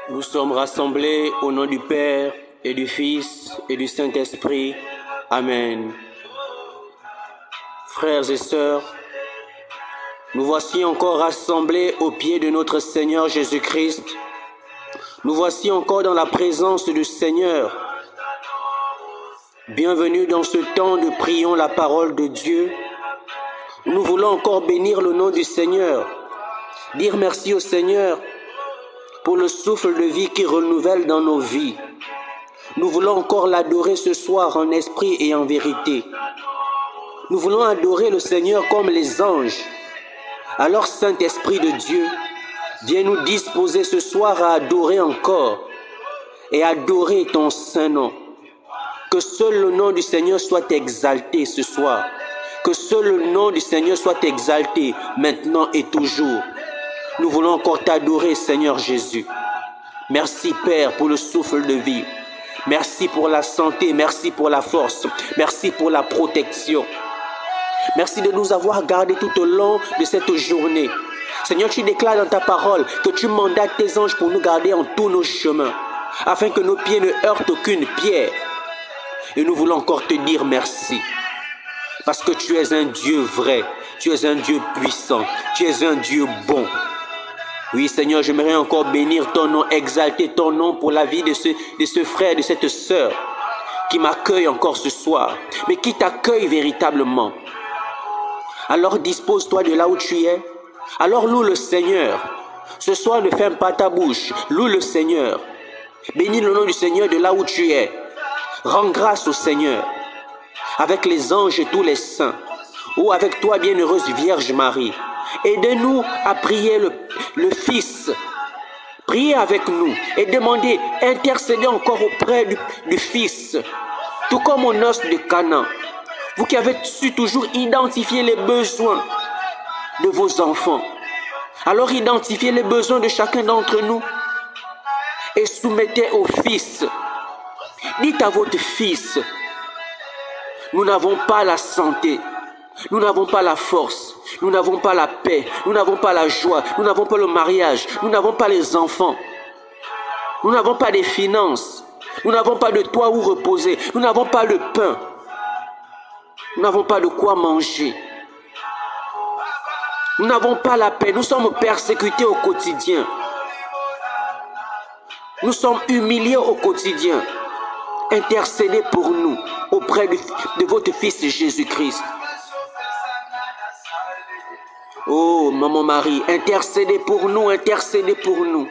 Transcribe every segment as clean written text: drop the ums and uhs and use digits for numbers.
Nous sommes rassemblés au nom du Père et du Fils et du Saint-Esprit. Amen. Frères et sœurs, nous voici encore rassemblés aux pieds de notre Seigneur Jésus-Christ. Nous voici encore dans la présence du Seigneur. Bienvenue dans ce temps de prions la parole de Dieu. Nous voulons encore bénir le nom du Seigneur, dire merci au Seigneur pour le souffle de vie qui renouvelle dans nos vies. Nous voulons encore l'adorer ce soir en esprit et en vérité. Nous voulons adorer le Seigneur comme les anges. Alors, Saint-Esprit de Dieu, viens nous disposer ce soir à adorer encore et adorer ton saint nom. Que seul le nom du Seigneur soit exalté ce soir. Que seul le nom du Seigneur soit exalté maintenant et toujours. Nous voulons encore t'adorer, Seigneur Jésus. Merci, Père, pour le souffle de vie. Merci pour la santé, merci pour la force, merci pour la protection. Merci de nous avoir gardés tout au long de cette journée. Seigneur, tu déclares dans ta parole que tu mandates tes anges pour nous garder en tous nos chemins, afin que nos pieds ne heurtent aucune pierre. Et nous voulons encore te dire merci, parce que tu es un Dieu vrai, tu es un Dieu puissant, tu es un Dieu bon. Oui, Seigneur, j'aimerais encore bénir ton nom, exalter ton nom pour la vie de ce frère, de cette sœur qui m'accueille encore ce soir, mais qui t'accueille véritablement. Alors dispose-toi de là où tu es. Alors loue le Seigneur. Ce soir, ne ferme pas ta bouche. Loue le Seigneur. Bénis le nom du Seigneur de là où tu es. Rends grâce au Seigneur avec les anges et tous les saints, ou avec toi, bienheureuse Vierge Marie. Aidez-nous à prier le Fils. Priez avec nous et demandez, intercédez encore auprès du Fils, tout comme au noces de Cana. Vous qui avez su toujours identifier les besoins de vos enfants, alors identifiez les besoins de chacun d'entre nous et soumettez au Fils. Dites à votre Fils, nous n'avons pas la santé, nous n'avons pas la force, nous n'avons pas la paix, nous n'avons pas la joie, nous n'avons pas le mariage, nous n'avons pas les enfants, nous n'avons pas des finances, nous n'avons pas de toit où reposer, nous n'avons pas de pain, nous n'avons pas de quoi manger, nous n'avons pas la paix, nous sommes persécutés au quotidien, nous sommes humiliés au quotidien. Intercédez pour nous auprès de votre Fils Jésus-Christ. Oh, Maman Marie, intercédez pour nous, intercédez pour nous.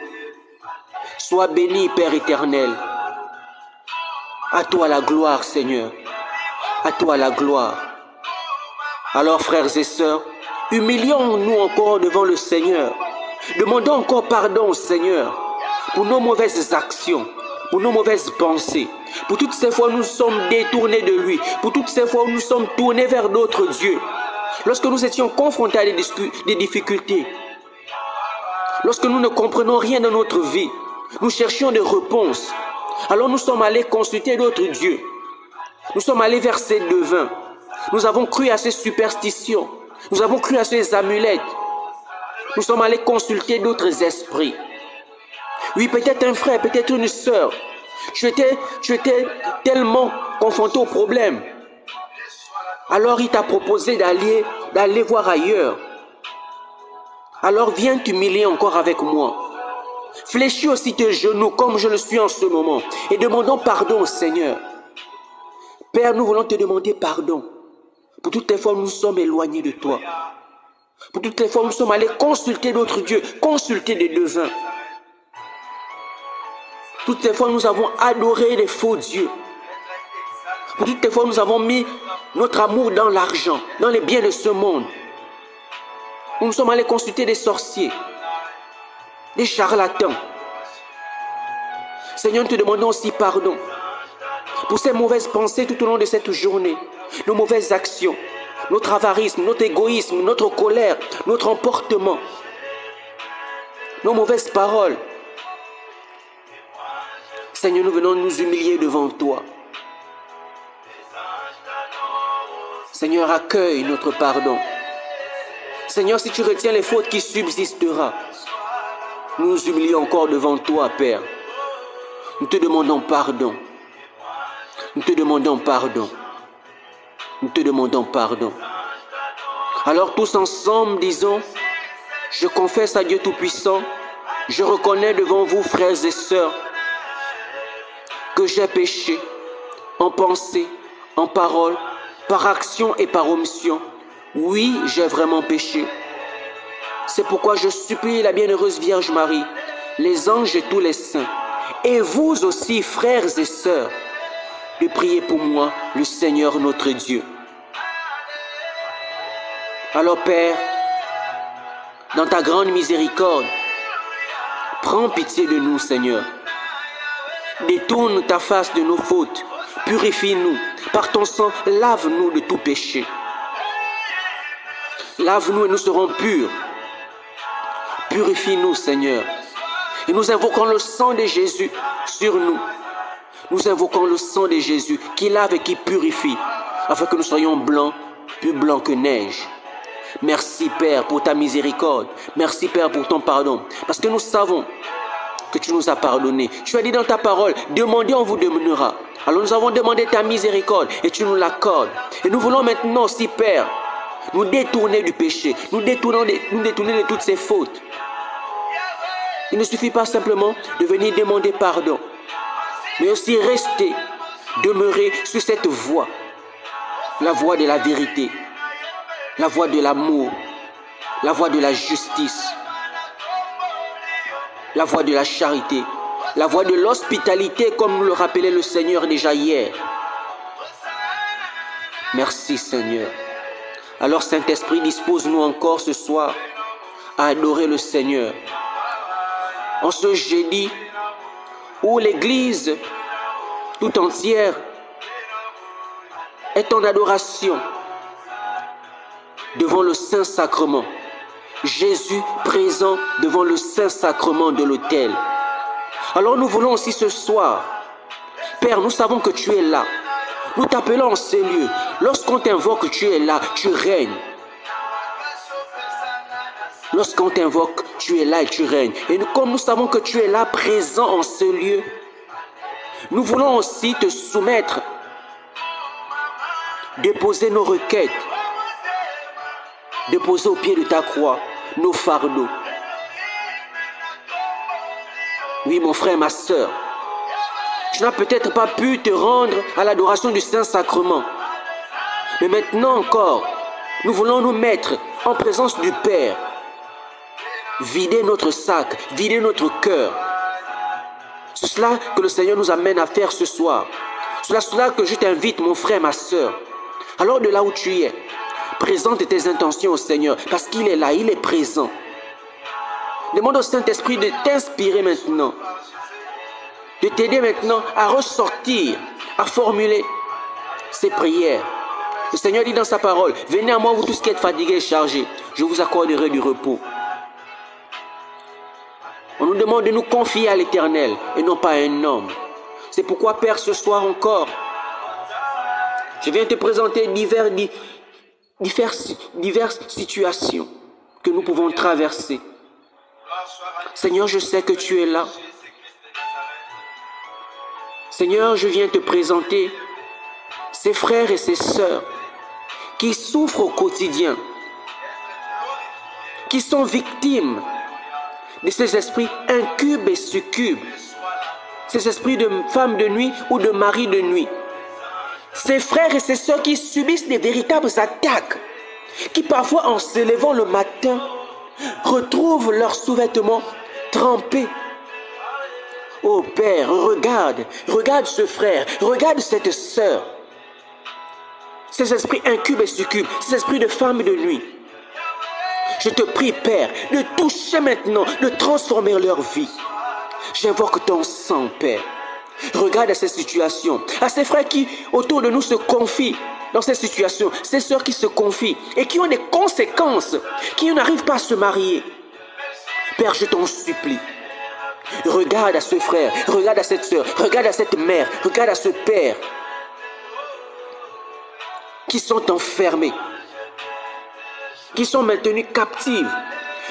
Sois béni, Père éternel. À toi la gloire, Seigneur. À toi la gloire. Alors, frères et sœurs, humilions-nous encore devant le Seigneur. Demandons encore pardon au Seigneur pour nos mauvaises actions, pour nos mauvaises pensées, pour toutes ces fois où nous sommes détournés de lui, pour toutes ces fois où nous sommes tournés vers d'autres dieux. Lorsque nous étions confrontés à des difficultés, lorsque nous ne comprenons rien dans notre vie, nous cherchions des réponses. Alors nous sommes allés consulter d'autres dieux. Nous sommes allés vers ces devins. Nous avons cru à ces superstitions. Nous avons cru à ces amulettes. Nous sommes allés consulter d'autres esprits. Oui, peut-être un frère, peut-être une sœur. Tu étais tellement confronté au problème. Alors il t'a proposé d'aller voir ailleurs. Alors viens t'humilier encore avec moi. Fléchis aussi tes genoux comme je le suis en ce moment. Et demandons pardon au Seigneur. Père, nous voulons te demander pardon pour toutes les fois où nous sommes éloignés de toi. Pour toutes les fois où nous sommes allés consulter d'autres dieux, consulter des devins. Toutes les fois où nous avons adoré les faux dieux. Pour toutes les fois où nous avons mis notre amour dans l'argent, dans les biens de ce monde. Nous sommes allés consulter des sorciers, des charlatans. Seigneur, nous te demandons aussi pardon pour ces mauvaises pensées tout au long de cette journée, nos mauvaises actions, notre avarisme, notre égoïsme, notre colère, notre emportement, nos mauvaises paroles. Seigneur, nous venons nous humilier devant toi. Seigneur, accueille notre pardon. Seigneur, si tu retiens les fautes qui subsisteront, Nous nous humilions encore devant toi, Père. Nous te demandons pardon. Nous te demandons pardon. Nous te demandons pardon. Alors tous ensemble, disons, je confesse à Dieu Tout-Puissant, je reconnais devant vous, frères et sœurs, que j'ai péché en pensée, en parole, par action et par omission. Oui, j'ai vraiment péché. C'est pourquoi je supplie la bienheureuse Vierge Marie, les anges et tous les saints, et vous aussi, frères et sœurs, de prier pour moi, le Seigneur notre Dieu. Alors Père, dans ta grande miséricorde, prends pitié de nous, Seigneur. Détourne ta face de nos fautes, purifie-nous. Par ton sang, lave-nous de tout péché. Lave-nous et nous serons purs. Purifie-nous, Seigneur. Et nous invoquons le sang de Jésus sur nous. Nous invoquons le sang de Jésus qui lave et qui purifie, afin que nous soyons blancs, plus blancs que neige. Merci, Père, pour ta miséricorde. Merci, Père, pour ton pardon. Parce que nous savons que tu nous as pardonné. Tu as dit dans ta parole, demandez, on vous demandera. Alors nous avons demandé ta miséricorde et tu nous l'accordes. Et nous voulons maintenant aussi, Père, nous détourner du péché, nous détourner de toutes ces fautes. Il ne suffit pas simplement de venir demander pardon, mais aussi rester, demeurer sur cette voie, la voie de la vérité, la voie de l'amour, la voie de la justice, la voie de la charité, la voie de l'hospitalité, comme nous le rappelait le Seigneur déjà hier. Merci, Seigneur. Alors, Saint-Esprit, dispose-nous encore ce soir à adorer le Seigneur. En ce jeudi où l'Église tout entière est en adoration devant le Saint-Sacrement. Jésus présent devant le Saint-Sacrement de l'autel. Alors nous voulons aussi ce soir, Père, nous savons que tu es là. Nous t'appelons en ces lieux. Lorsqu'on t'invoque, tu es là, tu règnes. Lorsqu'on t'invoque, tu es là et tu règnes. Et comme nous savons que tu es là, présent en ce lieu, nous voulons aussi te soumettre, déposer nos requêtes, déposer au pied de ta croix nos fardeaux. Oui, mon frère, ma sœur, tu n'as peut-être pas pu te rendre à l'adoration du Saint-Sacrement. Mais maintenant encore, nous voulons nous mettre en présence du Père, vider notre sac, vider notre cœur. C'est cela que le Seigneur nous amène à faire ce soir. C'est cela que je t'invite, mon frère, ma sœur. Alors de là où tu es, présente tes intentions au Seigneur, parce qu'il est là, il est présent. Demande au Saint-Esprit de t'inspirer maintenant, de t'aider maintenant à ressortir, à formuler ces prières. Le Seigneur dit dans sa parole, venez à moi vous tous qui êtes fatigués et chargés, je vous accorderai du repos. On nous demande de nous confier à l'Éternel et non pas à un homme. C'est pourquoi, Père, ce soir encore, je viens te présenter diverses situations que nous pouvons traverser. Seigneur, je sais que tu es là. Seigneur, je viens te présenter ces frères et ces sœurs qui souffrent au quotidien, qui sont victimes de ces esprits incubes et succubes, ces esprits de femmes de nuit ou de maris de nuit. Ces frères et ces sœurs qui subissent des véritables attaques, qui parfois en se levant le matin, retrouvent leurs sous-vêtements trempés. Oh Père, regarde ce frère, regarde cette sœur. Ces esprits incubes et succubes, ces esprits de femmes de nuit. Je te prie, Père, de toucher maintenant, de transformer leur vie. J'invoque ton sang, Père. Regarde à ces situations, à ces frères qui, autour de nous, se confient dans ces situations, ces sœurs qui se confient et qui ont des conséquences, qui n'arrivent pas à se marier. Père, je t'en supplie. Regarde à ce frère, regarde à cette sœur, regarde à cette mère, regarde à ce père qui sont enfermés, qui sont maintenus captifs.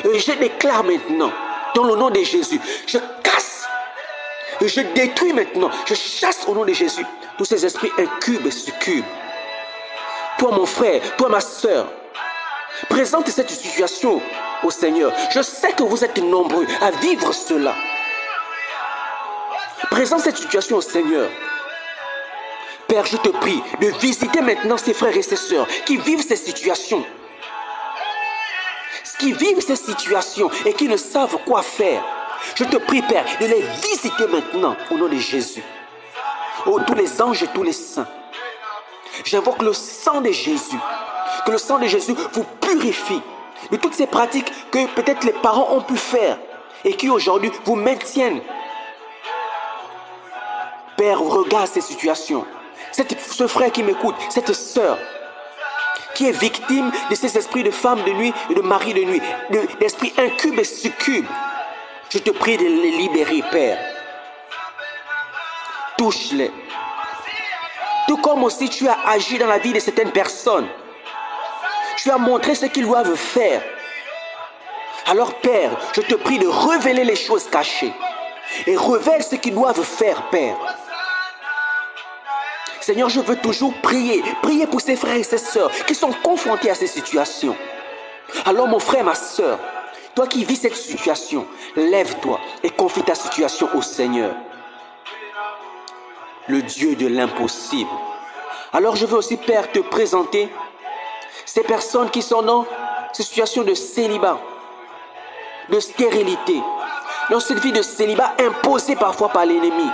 Et je déclare maintenant dans le nom de Jésus. Je casse et je détruis maintenant. Je chasse au nom de Jésus tous ces esprits incubes et succubes. Toi, mon frère, toi, ma soeur, présente cette situation au Seigneur. Je sais que vous êtes nombreux à vivre cela. Présente cette situation au Seigneur. Père, je te prie de visiter maintenant ces frères et ces sœurs qui vivent ces situations. Qui vivent ces situations et qui ne savent quoi faire. Je te prie, Père, de les visiter maintenant au nom de Jésus. Oh, tous les anges et tous les saints. J'invoque le sang de Jésus. Que le sang de Jésus vous purifie de toutes ces pratiques que peut-être les parents ont pu faire et qui aujourd'hui vous maintiennent. Père, regarde ces situations. Ce frère qui m'écoute, cette sœur qui est victime de ces esprits de femme de nuit et de mari de nuit, d'esprits incubes et succubes. Je te prie de les libérer, Père. Touche-les. Tout comme aussi tu as agi dans la vie de certaines personnes. Tu as montré ce qu'ils doivent faire. Alors, Père, je te prie de révéler les choses cachées. Et révèle ce qu'ils doivent faire, Père. Seigneur, je veux toujours prier. Prier pour ces frères et ces sœurs qui sont confrontés à ces situations. Alors, mon frère, ma sœur, toi qui vis cette situation, lève-toi et confie ta situation au Seigneur. Le Dieu de l'impossible. Alors, je veux aussi, Père, te présenter ces personnes qui sont dans ces situations de célibat, de stérilité, dans cette vie de célibat imposée parfois par l'ennemi,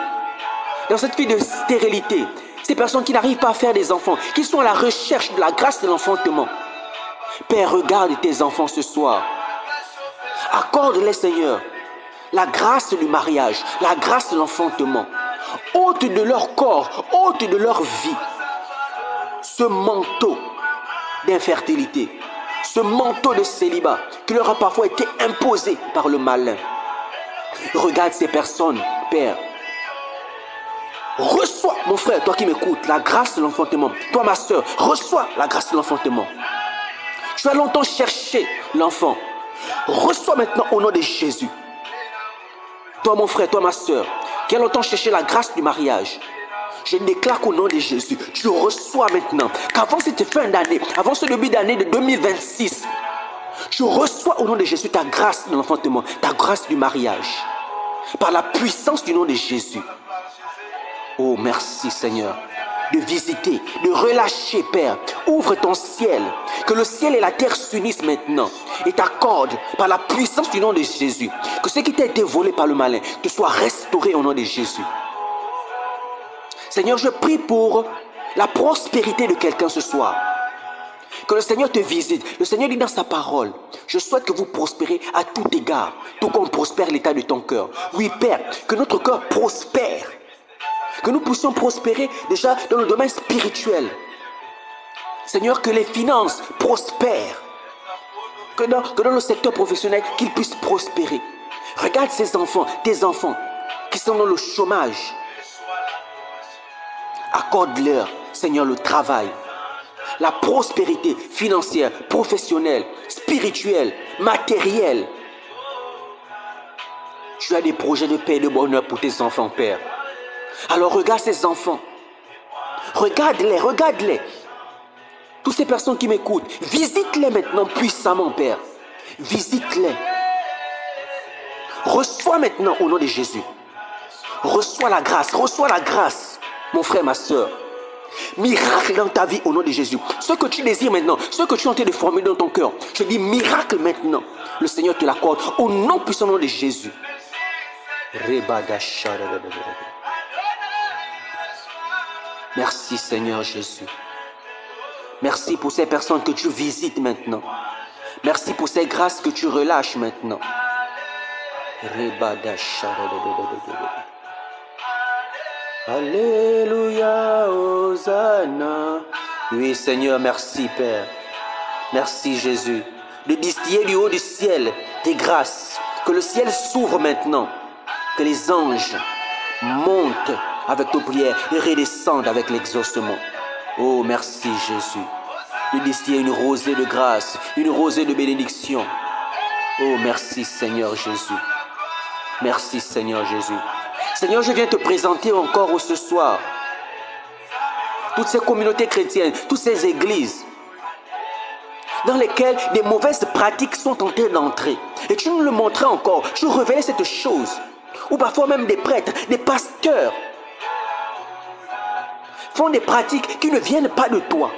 dans cette vie de stérilité, ces personnes qui n'arrivent pas à faire des enfants, qui sont à la recherche de la grâce de l'enfantement. Père, regarde tes enfants ce soir. Accorde-les, Seigneur, la grâce du mariage, la grâce de l'enfantement. Ôte de leur corps, ôte de leur vie ce manteau d'infertilité, ce manteau de célibat qui leur a parfois été imposé par le malin. Regarde ces personnes, Père. Reçois, mon frère, toi qui m'écoutes, la grâce de l'enfantement. Toi, ma soeur, reçois la grâce de l'enfantement. Tu as longtemps cherché l'enfant. Reçois maintenant au nom de Jésus. Toi, mon frère, toi, ma soeur, qui a longtemps cherché la grâce du mariage, je déclare qu'au nom de Jésus, tu reçois maintenant, qu'avant cette fin d'année, avant ce début d'année de 2026, tu reçois au nom de Jésus ta grâce de l'enfantement, ta grâce du mariage, par la puissance du nom de Jésus. Oh, merci Seigneur, de visiter, de relâcher, Père. Ouvre ton ciel, que le ciel et la terre s'unissent maintenant et t'accordent par la puissance du nom de Jésus. Que ce qui t'a été volé par le malin te soit restauré au nom de Jésus. Seigneur, je prie pour la prospérité de quelqu'un ce soir. Que le Seigneur te visite. Le Seigneur dit dans sa parole, je souhaite que vous prospérez à tout égard, tout comme prospère l'état de ton cœur. Oui, Père, que notre cœur prospère. Que nous puissions prospérer déjà dans le domaine spirituel. Seigneur, que les finances prospèrent. Que dans le secteur professionnel, qu'ils puissent prospérer. Regarde ces enfants, tes enfants, qui sont dans le chômage. Accorde-leur, Seigneur, le travail, la prospérité financière, professionnelle, spirituelle, matérielle. Tu as des projets de paix et de bonheur pour tes enfants, Père. Alors regarde ces enfants. Regarde-les, regarde-les. Toutes ces personnes qui m'écoutent, visite-les maintenant puissamment, Père. Visite-les. Reçois maintenant au nom de Jésus. Reçois la grâce, mon frère, ma soeur. Miracle dans ta vie au nom de Jésus. Ce que tu désires maintenant, ce que tu es en train de former dans ton cœur, je dis miracle maintenant. Le Seigneur te l'accorde au nom puissant de Jésus. Merci Seigneur Jésus. Merci pour ces personnes que tu visites maintenant. Merci pour ces grâces que tu relâches maintenant. Alléluia, Hosanna. Oui Seigneur, merci Père. Merci Jésus. De distiller du haut du ciel tes grâces. Que le ciel s'ouvre maintenant. Que les anges montent avec nos prières et redescendent avec l'exaucement. Oh, merci Jésus. De distiller une rosée de grâce, une rosée de bénédiction. Oh, merci Seigneur Jésus. Merci Seigneur Jésus. Seigneur, je viens te présenter encore ce soir toutes ces communautés chrétiennes, toutes ces églises dans lesquelles des mauvaises pratiques sont en train d'entrer. Et tu nous le montrais encore, tu révélais cette chose. Ou parfois même des prêtres, des pasteurs font des pratiques qui ne viennent pas de toi.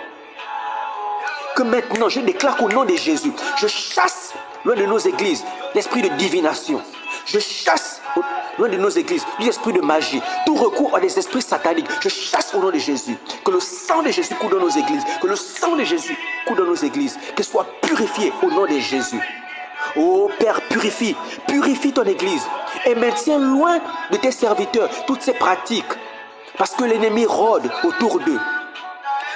Que maintenant, je déclare qu'au nom de Jésus, je chasse loin de nos églises l'esprit de divination. Je chasse loin de nos églises l'esprit de magie, tout recours à des esprits sataniques. Je chasse au nom de Jésus. Que le sang de Jésus coule dans nos églises. Que le sang de Jésus coule dans nos églises. Qu'elle soit purifiée au nom de Jésus. Oh Père, purifie ton église et maintiens loin de tes serviteurs toutes ces pratiques. Parce que l'ennemi rôde autour d'eux.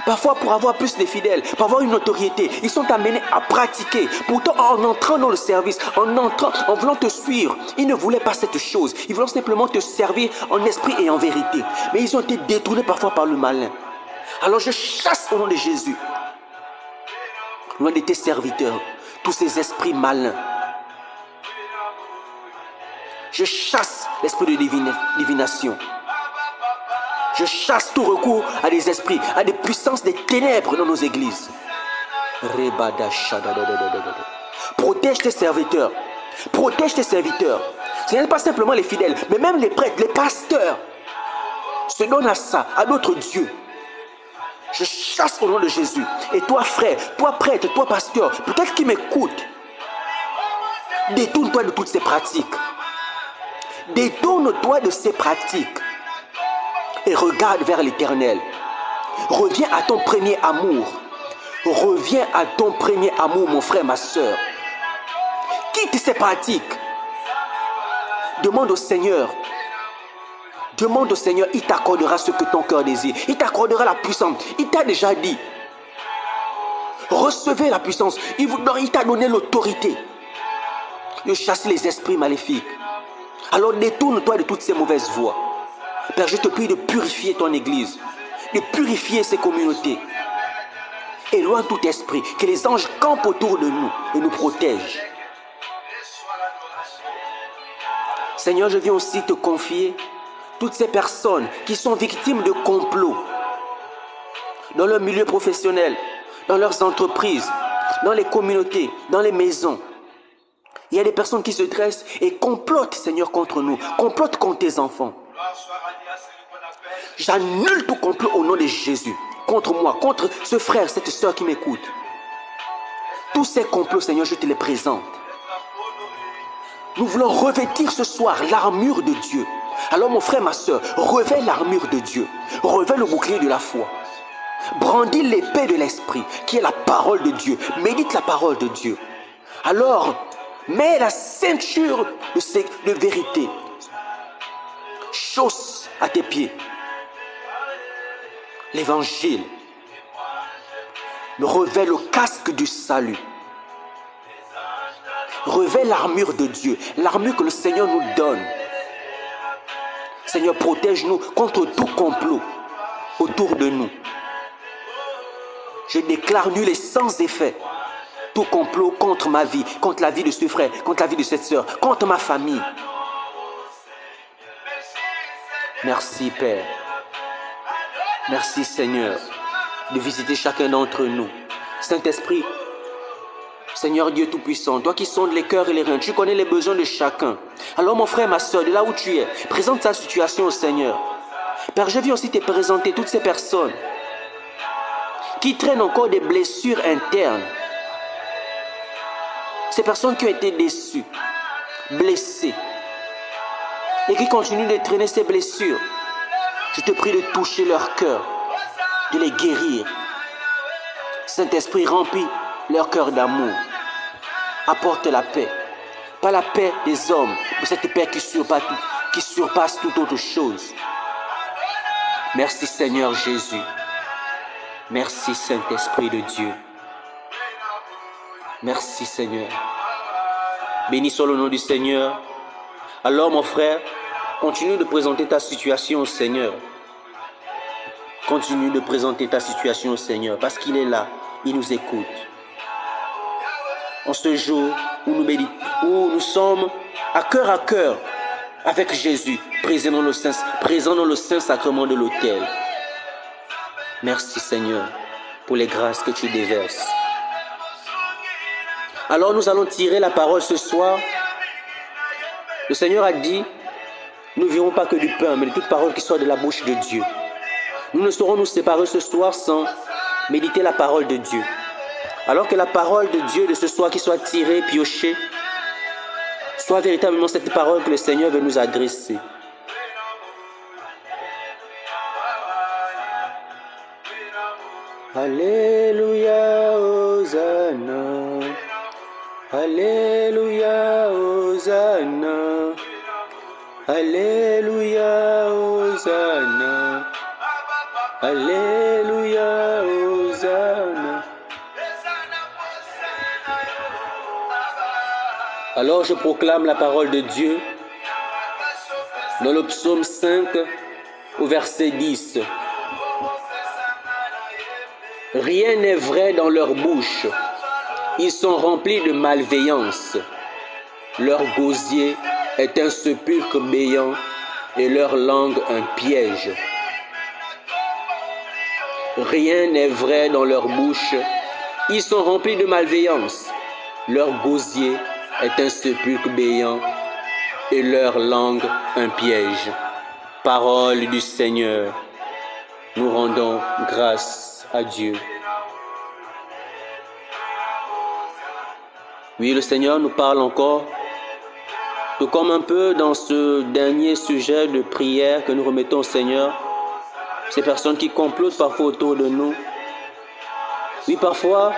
Parfois, pour avoir plus de fidèles, pour avoir une autorité, ils sont amenés à pratiquer. Pourtant, en entrant dans le service, en voulant te suivre, ils ne voulaient pas cette chose. Ils voulaient simplement te servir en esprit et en vérité. Mais ils ont été détournés parfois par le malin. Alors je chasse au nom de Jésus, loin de tes serviteurs, tous ces esprits malins. Je chasse l'esprit de divination. Je chasse tout recours à des esprits, à des puissances des ténèbres dans nos églises. Protège tes serviteurs. Protège tes serviteurs. Ce n'est pas simplement les fidèles, mais même les prêtres, les pasteurs se donnent à ça, à d'autres dieux. Je chasse au nom de Jésus. Et toi, frère, toi, prêtre, toi, pasteur, peut-être qui m'écoute, détourne-toi de toutes ces pratiques. Détourne-toi de ces pratiques. Et regarde vers l'Éternel. Reviens à ton premier amour. Reviens à ton premier amour, mon frère, ma soeur. Quitte ces pratiques. Demande au Seigneur. Demande au Seigneur, il t'accordera ce que ton cœur désire. Il t'accordera la puissance. Il t'a déjà dit. Recevez la puissance. Il t'a donné l'autorité de chasser les esprits maléfiques. Alors détourne-toi de toutes ces mauvaises voies. Père, je te prie de purifier ton église, de purifier ces communautés. Éloigne tout esprit, que les anges campent autour de nous et nous protègent. Seigneur, je viens aussi te confier toutes ces personnes qui sont victimes de complots dans leur milieu professionnel, dans leurs entreprises, dans les communautés, dans les maisons. Il y a des personnes qui se dressent et complotent, Seigneur, contre nous, complotent contre tes enfants. J'annule tout complot au nom de Jésus, contre moi, contre ce frère, cette soeur qui m'écoute. Tous ces complots, Seigneur, je te les présente. Nous voulons revêtir ce soir l'armure de Dieu. Alors mon frère, ma soeur, revêt l'armure de Dieu. Revêt le bouclier de la foi. Brandis l'épée de l'esprit, qui est la parole de Dieu. Médite la parole de Dieu. Alors, mets la ceinture de vérité. Chausse à tes pieds l'évangile. Revêt le casque du salut. Revêt l'armure de Dieu, l'armure que le Seigneur nous donne. Seigneur, protège-nous contre tout complot autour de nous. Je déclare nul et sans effet tout complot contre ma vie, contre la vie de ce frère, contre la vie de cette sœur, contre ma famille. Merci Père. Merci Seigneur de visiter chacun d'entre nous. Saint-Esprit, Seigneur Dieu Tout-Puissant, toi qui sondes les cœurs et les reins, tu connais les besoins de chacun. Alors mon frère, ma soeur, de là où tu es, présente ta situation au Seigneur. Père, je viens aussi te présenter toutes ces personnes qui traînent encore des blessures internes. Ces personnes qui ont été déçues, blessées, et qui continuent de traîner ces blessures. Je te prie de toucher leur cœur, de les guérir. Saint-Esprit, remplis leur cœur d'amour. Apporte la paix. Pas la paix des hommes, mais cette paix qui surpasse toute autre chose. Merci Seigneur Jésus. Merci Saint-Esprit de Dieu. Merci Seigneur. Béni soit le nom du Seigneur. Alors mon frère, continue de présenter ta situation au Seigneur. Continue de présenter ta situation au Seigneur parce qu'il est là, il nous écoute. En ce jour où nous sommes à cœur avec Jésus, présent dans le saint sacrement de l'autel. Merci Seigneur pour les grâces que tu déverses. Alors nous allons tirer la parole ce soir. Le Seigneur a dit, nous ne vivons pas que du pain, mais de toute parole qui sort de la bouche de Dieu. Nous ne saurons nous séparer ce soir sans méditer la parole de Dieu. Alors que la parole de Dieu de ce soir qui soit tirée, piochée, soit véritablement cette parole que le Seigneur veut nous adresser. Alléluia, Hosanna. Alléluia, Hosanna. Alléluia, Hosanna. Alléluia, Hosanna. Alors je proclame la parole de Dieu dans le psaume 5 au verset 10. Rien n'est vrai dans leur bouche. Ils sont remplis de malveillance. Leur gosier est un sépulcre béant et leur langue un piège. Rien n'est vrai dans leur bouche. Ils sont remplis de malveillance. Leur gosier est un sépulcre béant et leur langue un piège. Parole du Seigneur. Nous rendons grâce à Dieu. Oui, le Seigneur nous parle encore, tout comme un peu dans ce dernier sujet de prière que nous remettons au Seigneur, ces personnes qui complotent parfois autour de nous. Oui, parfois,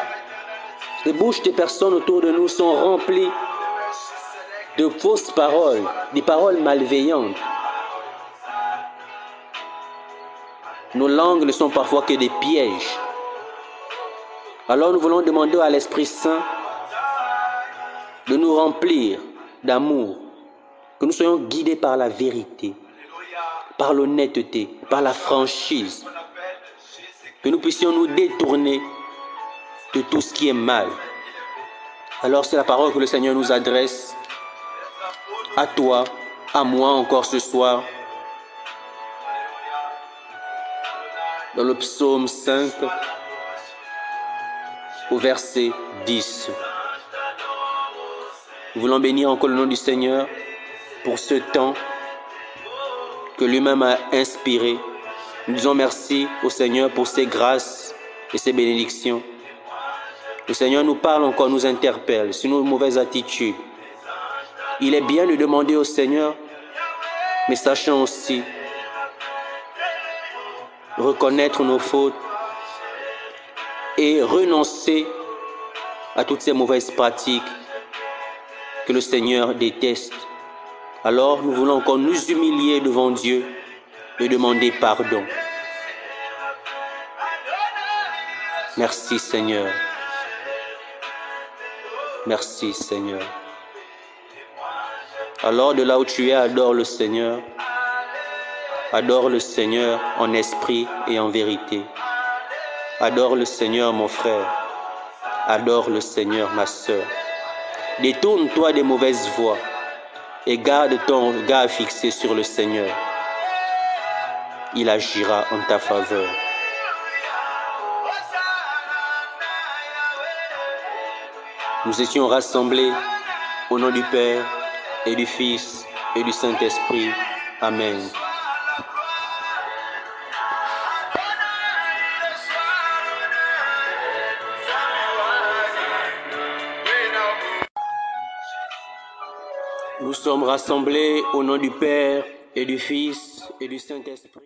les bouches des personnes autour de nous sont remplies de fausses paroles, des paroles malveillantes. Nos langues ne sont parfois que des pièges. Alors nous voulons demander à l'Esprit Saint de nous remplir d'amour, que nous soyons guidés par la vérité, par l'honnêteté, par la franchise, que nous puissions nous détourner de tout ce qui est mal. Alors c'est la parole que le Seigneur nous adresse à toi, à moi encore ce soir, dans le psaume 5, au verset 10. Nous voulons bénir encore le nom du Seigneur pour ce temps que lui-même a inspiré. Nous disons merci au Seigneur pour ses grâces et ses bénédictions. Le Seigneur nous parle encore, nous interpelle sur nos mauvaises attitudes. Il est bien de demander au Seigneur, mais sachant aussi reconnaître nos fautes et renoncer à toutes ces mauvaises pratiques que le Seigneur déteste. Alors nous voulons encore nous humilier devant Dieu et demander pardon. Merci Seigneur. Merci Seigneur. Alors de là où tu es, adore le Seigneur. Adore le Seigneur en esprit et en vérité. Adore le Seigneur mon frère. Adore le Seigneur ma sœur. Détourne-toi des mauvaises voies et garde ton regard fixé sur le Seigneur. Il agira en ta faveur. Nous étions rassemblés au nom du Père et du Fils et du Saint-Esprit. Amen. Nous sommes rassemblés au nom du Père et du Fils et du Saint-Esprit.